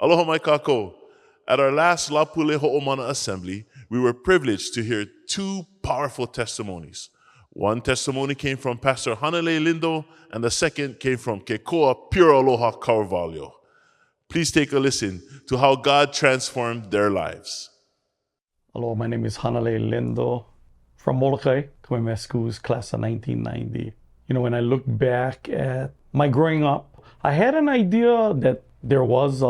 Aloha mai kako. At our last Lapule Ho'omana assembly, we were privileged to hear two powerful testimonies. One testimony came from Pastor Hanalei Lindo, and the second came from Kekoa, Pure Aloha Carvalho. Please take a listen to how God transformed their lives. Hello, my name is Hanalei Lindo from Molokai, Kamehameha Schools, class of 1990. When I look back at my growing up, I had an idea that there was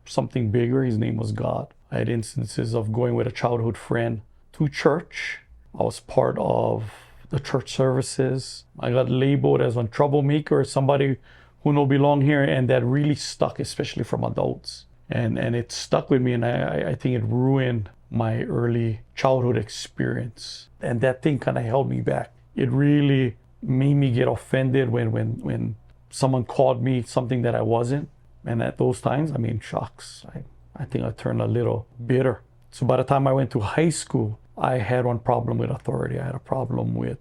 something bigger. His name was God. I had instances of going with a childhood friend to church. I was part of the church services. I got labeled as a troublemaker, somebody who no belong here, and that really stuck, especially from adults. And it stuck with me, and I think it ruined my early childhood experience. And that thing kind of held me back. It really made me get offended when someone called me something that I wasn't. And at those times, shucks, I think I turned a little bitter. So by the time I went to high school, I had one problem with authority. I had a problem with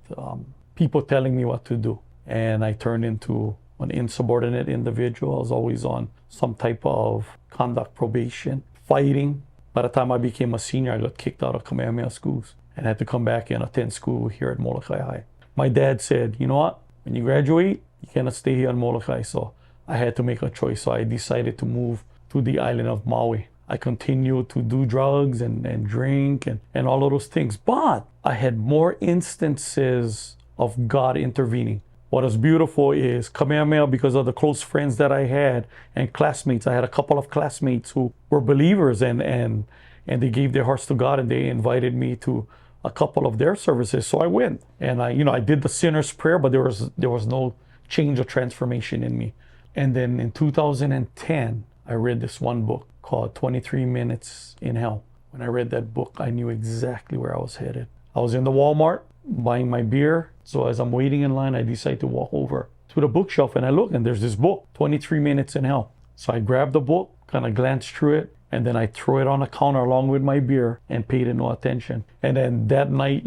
people telling me what to do. And I turned into an insubordinate individual. I was always on some type of conduct probation, fighting. By the time I became a senior, I got kicked out of Kamehameha schools and had to come back and attend school here at Molokai High. My dad said, you know what, when you graduate, you cannot stay here in Molokai. So I had to make a choice. So I decided to move to the island of Maui. I continued to do drugs and drink and all of those things. But I had more instances of God intervening. What is beautiful is Kamehameha, because of the close friends that I had and classmates. I had a couple of classmates who were believers and they gave their hearts to God, and they invited me to a couple of their services. So I went, and I did the sinner's prayer, but there was no change or transformation in me. And then in 2010, I read this one book called 23 Minutes in Hell. When I read that book, I knew exactly where I was headed. I was in the Walmart buying my beer. So as I'm waiting in line, I decide to walk over to the bookshelf, and I look, and there's this book, 23 Minutes in Hell. So I grabbed the book, kind of glanced through it, and then I threw it on the counter along with my beer and paid it no attention. And then that night,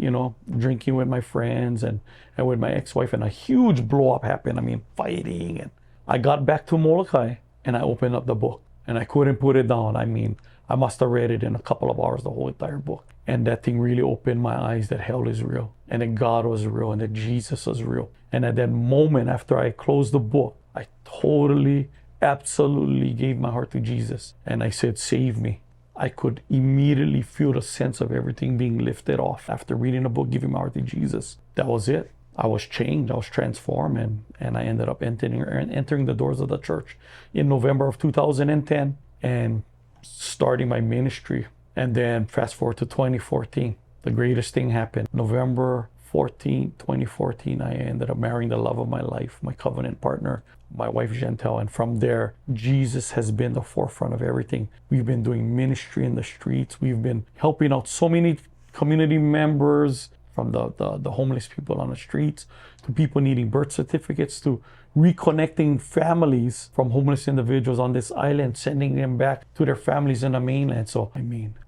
drinking with my friends and with my ex-wife, and a huge blow up happened. Fighting. And I got back to Molokai, and I opened up the book, and I couldn't put it down. I must have read it in a couple of hours, the whole entire book. And that thing really opened my eyes that hell is real, and that God was real, and that Jesus was real. And at that moment, after I closed the book, I totally, absolutely gave my heart to Jesus. And I said, save me. I could immediately feel the sense of everything being lifted off after reading the book, giving my heart to Jesus. That was it. I was changed. I was transformed. And I ended up entering the doors of the church in November of 2010 and starting my ministry. And then fast forward to 2014, the greatest thing happened. November 14, 2014, I ended up marrying the love of my life, my covenant partner, my wife Gentel. And from there, Jesus has been the forefront of everything. We've been doing ministry in the streets. We've been helping out so many community members, from the homeless people on the streets to people needing birth certificates, to reconnecting families from homeless individuals on this island, sending them back to their families in the mainland. So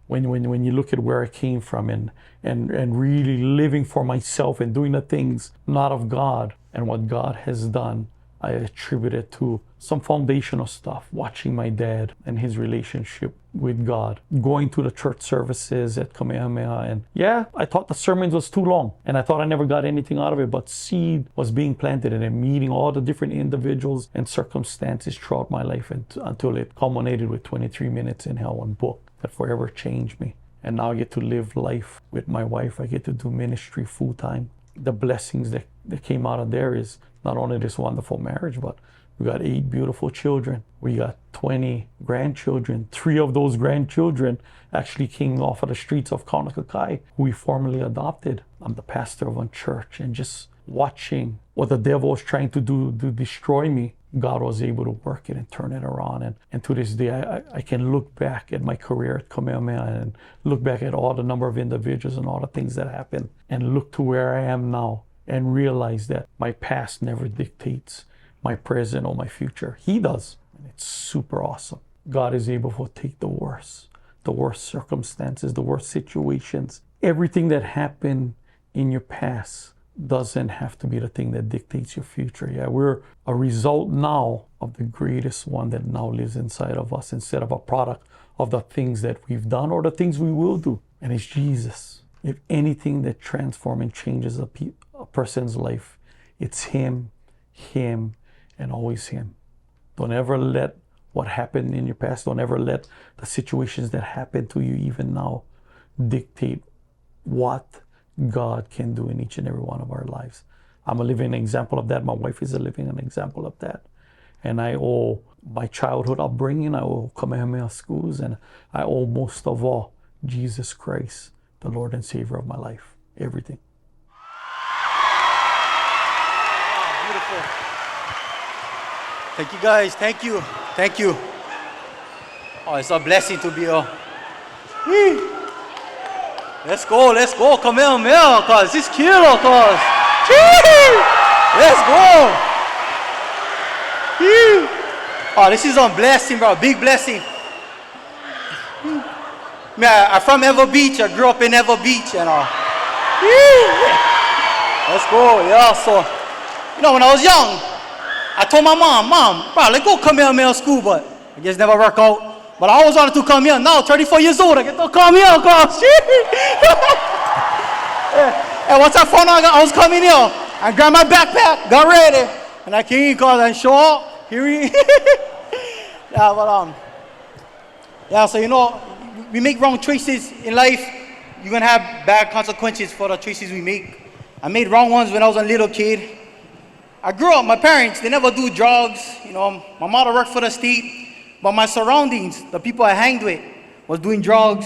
when you look at where I came from and really living for myself and doing the things not of God, and what God has done, I attribute it to some foundational stuff, watching my dad and his relationship with God, going to the church services at Kamehameha. And yeah, I thought the sermons was too long, and I thought I never got anything out of it, but seed was being planted, and then meeting all the different individuals and circumstances throughout my life until it culminated with 23 Minutes in Hell, one book that forever changed me. And now I get to live life with my wife. I get to do ministry full time. The blessings that came out of there is not only this wonderful marriage, but we got 8 beautiful children. We got 20 grandchildren. 3 of those grandchildren actually came off of the streets of Kaunakakai, who we formerly adopted. I'm the pastor of a church, and just watching what the devil was trying to do to destroy me, God was able to work it and turn it around. And to this day, I can look back at my career at Kamehameha and look back at all the number of individuals and all the things that happened, and look to where I am now and realize that my past never dictates my present or my future. He does. And it's super awesome. God is able to take the worst circumstances, the worst situations, everything that happened in your past, doesn't have to be the thing that dictates your future. Yeah, we're a result now of the greatest one that now lives inside of us, instead of a product of the things that we've done or the things we will do. And it's Jesus. If anything that transforms and changes a person's life, it's Him, and always Him. Don't ever let what happened in your past, don't ever let the situations that happen to you even now dictate what God can do in each and every one of our lives. I'm a living example of that. My wife is a living example of that. And I owe my childhood upbringing, I owe Kamehameha schools, and I owe most of all Jesus Christ, the Lord and Savior of my life. Everything. Beautiful. Thank you guys. Thank you. Thank you. Oh, it's a blessing to be here. Whee. Let's go. Let's go. Kamehameha, cause this kilo, cause. Let's go. Whee. Oh, this is a blessing, bro. Big blessing. Man, I'm from Ever Beach. I grew up in Ever Beach and all. Let's go. Yeah, so, when I was young, I told my mom, bro, let's go Kamehameha school, but I guess never work out. But I always wanted to come here. Now, 34 years old, I get to come here, cause. And once I found out I was coming here, I grabbed my backpack, got ready, and I came cause I show up. Here we yeah, but yeah, so we make wrong choices in life, you're gonna have bad consequences for the choices we make. I made wrong ones when I was a little kid. I grew up, my parents, they never do drugs. My mother worked for the state, but my surroundings, the people I hanged with, was doing drugs,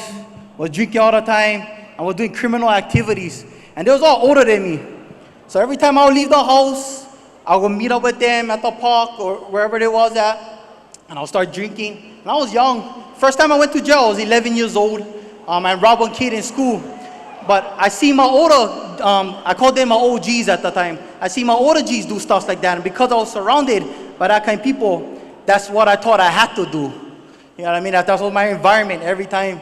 was drinking all the time, and was doing criminal activities. And they was all older than me. So every time I would leave the house, I would meet up with them at the park or wherever they was at, and I'll start drinking. And I was young. First time I went to jail, I was 11 years old. I robbed one kid in school. But I see my older, I called them my OGs at the time. I see my older G's do stuff like that. And because I was surrounded by that kind of people, that's what I thought I had to do. You know what I mean? That was my environment every time.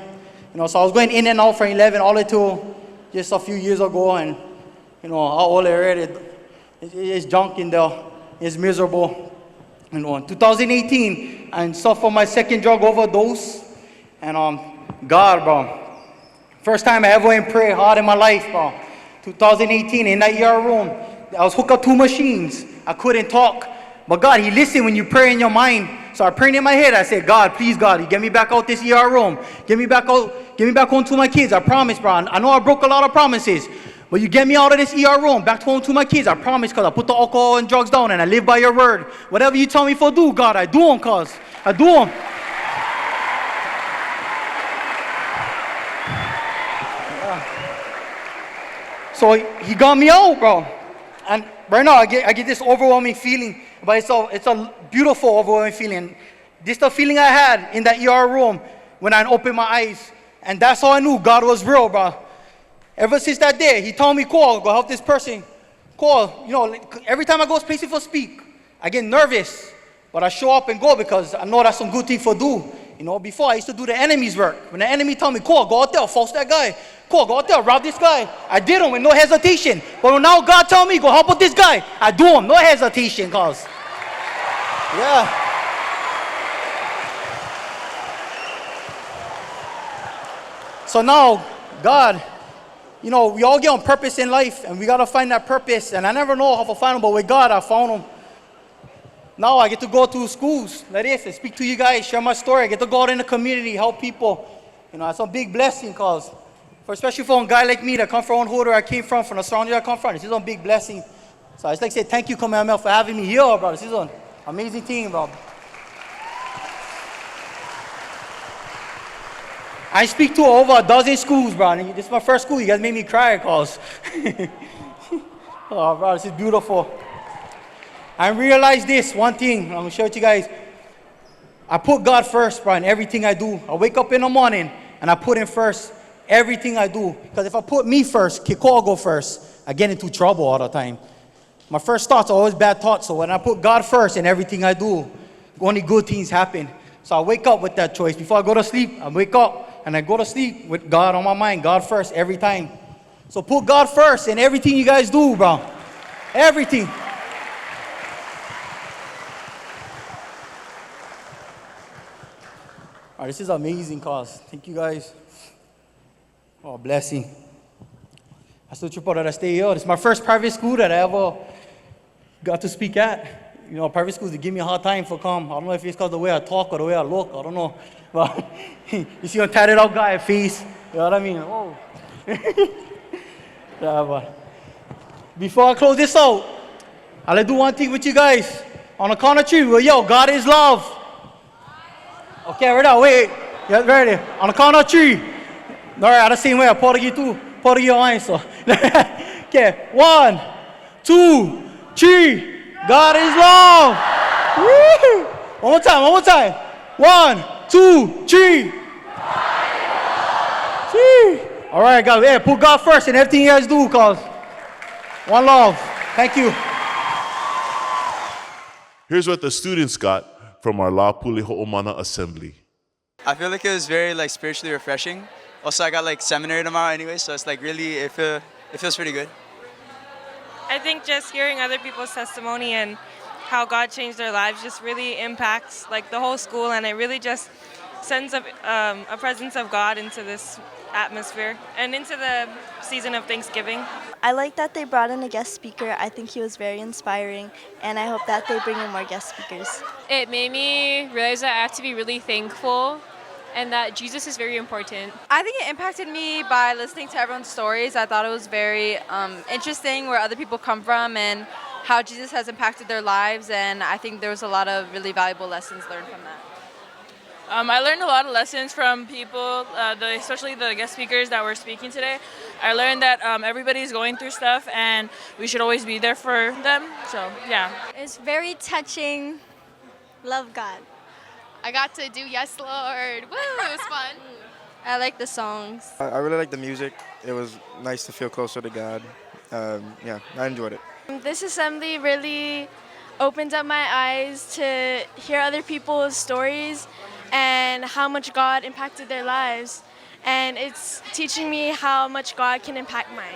So I was going in and out from 11 all the way to just a few years ago. And, how old I already. It's junk in there. It's miserable. In 2018, I suffered my second drug overdose. And God, bro. First time I ever went pray hard in my life, bro. 2018, in that ER room. I was hooked up 2 machines. I couldn't talk. But God, He listened when you pray in your mind. So I prayed in my head. I said, God, please, God, you get me back out this ER room. Get me back out. Get me back home to my kids. I promise, bro. I know I broke a lot of promises. But you get me out of this ER room, back home to my kids. I promise, because I put the alcohol and drugs down and I live by your word. Whatever you tell me for do, God, I do them, cause I do them. So He got me out, bro. And right now I get this overwhelming feeling, but it's a beautiful overwhelming feeling. This is the feeling I had in that ER room when I opened my eyes. And that's how I knew God was real, bro. Ever since that day, He told me, go help this person. Every time I go places for speak, I get nervous. But I show up and go because I know that's some good thing for do. Before I used to do the enemy's work. When the enemy told me, go out there, false that guy. Go out there, rob this guy. I did him with no hesitation. But now God told me, go help with this guy. I do him, no hesitation, cause. Yeah. So now, God, we all get on purpose in life, and we got to find that purpose. And I never know how to find them, but with God, I found them. Now I get to go to schools like this and speak to you guys, share my story. I get to go out in the community, help people. It's a big blessing, cause, especially for a guy like me that come from where I came from the surrounding I come from, this is a big blessing. So I just like to say thank you, Kamehameha, for having me here, bro. This is an amazing thing, bro. I speak to over a dozen schools, bro. And this is my first school. You guys made me cry, cause. Oh, bro, this is beautiful. I realized this one thing. I'm gonna share with you guys. I put God first, bro, in everything I do. I wake up in the morning and I put Him first everything I do. Because if I put me first, Kekoa go first, I get into trouble all the time. My first thoughts are always bad thoughts. So when I put God first in everything I do, only good things happen. So I wake up with that choice. Before I go to sleep, I wake up and I go to sleep with God on my mind. God first every time. So put God first in everything you guys do, bro. Everything. All right, this is an amazing cause. Thank you guys. Oh, blessing. I still trip out that I stay here. This is my first private school that I ever got to speak at. You know, private schools, they give me a hard time for come. I don't know if it's because the way I talk or the way I look. I don't know. But you see a tatted out guy face. You know what I mean? Oh. Yeah, but before I close this out, I'll do one thing with you guys. On the count of three, well, yo, God is love. Okay, right now, wait. Yeah, ready. On the count of three. All right, the same way. Portuguese too. Portuguese wine, so. Okay, 1, 2, 3. God is love. Woo! One more time, one more time. 1, 2, 3. All right, guys. Hey, put God first in everything you guys do, cause one love. Thank you. Here's what the students got from our Lapule Ho'omana assembly. I feel like it was very like spiritually refreshing. Also, I got like seminary tomorrow anyway, so it's like really, it feels pretty good. I think just hearing other people's testimony and how God changed their lives just really impacts like the whole school, and it really just sends a presence of God into this atmosphere and into the season of Thanksgiving. I like that they brought in a guest speaker. I think he was very inspiring, and I hope that they bring in more guest speakers. It made me realize that I have to be really thankful and that Jesus is very important. I think it impacted me by listening to everyone's stories. I thought it was very interesting where other people come from and how Jesus has impacted their lives, and I think there was a lot of really valuable lessons learned from that. I learned a lot of lessons from people, especially the guest speakers that were speaking today. I learned that everybody's going through stuff and we should always be there for them. So, yeah. It's very touching. Love God. I got to do Yes Lord. Woo, it was fun. I like the songs. I really like the music. It was nice to feel closer to God. Yeah, I enjoyed it. This assembly really opened up my eyes to hear other people's stories and how much God impacted their lives. And it's teaching me how much God can impact mine.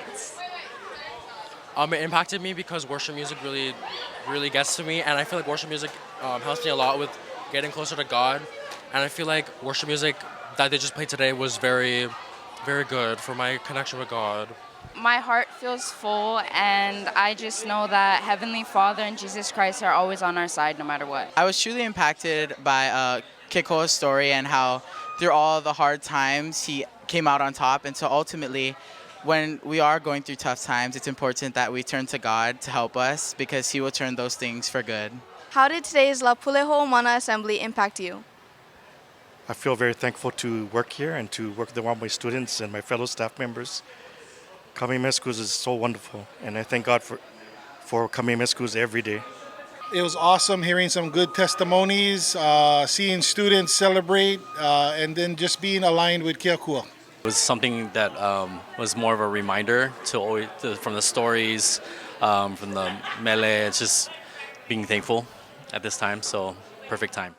It impacted me because worship music really gets to me, and I feel like worship music helps me a lot with getting closer to God. And I feel like worship music that they just played today was very, very good for my connection with God. My heart feels full, and I just know that Heavenly Father and Jesus Christ are always on our side no matter what. I was truly impacted by Kekoa's story and how through all the hard times he came out on top. And so ultimately, when we are going through tough times, it's important that we turn to God to help us because he will turn those things for good. How did today's Lapule Ho'omana assembly impact you? I feel very thankful to work here and to work with my students and my fellow staff members. Kamime Schools is so wonderful, and I thank God for Kamime Schools every day. It was awesome hearing some good testimonies, seeing students celebrate, and then just being aligned with Kekoa. It was something that was more of a reminder from the stories, from the mele. It's just being thankful at this time, so perfect time.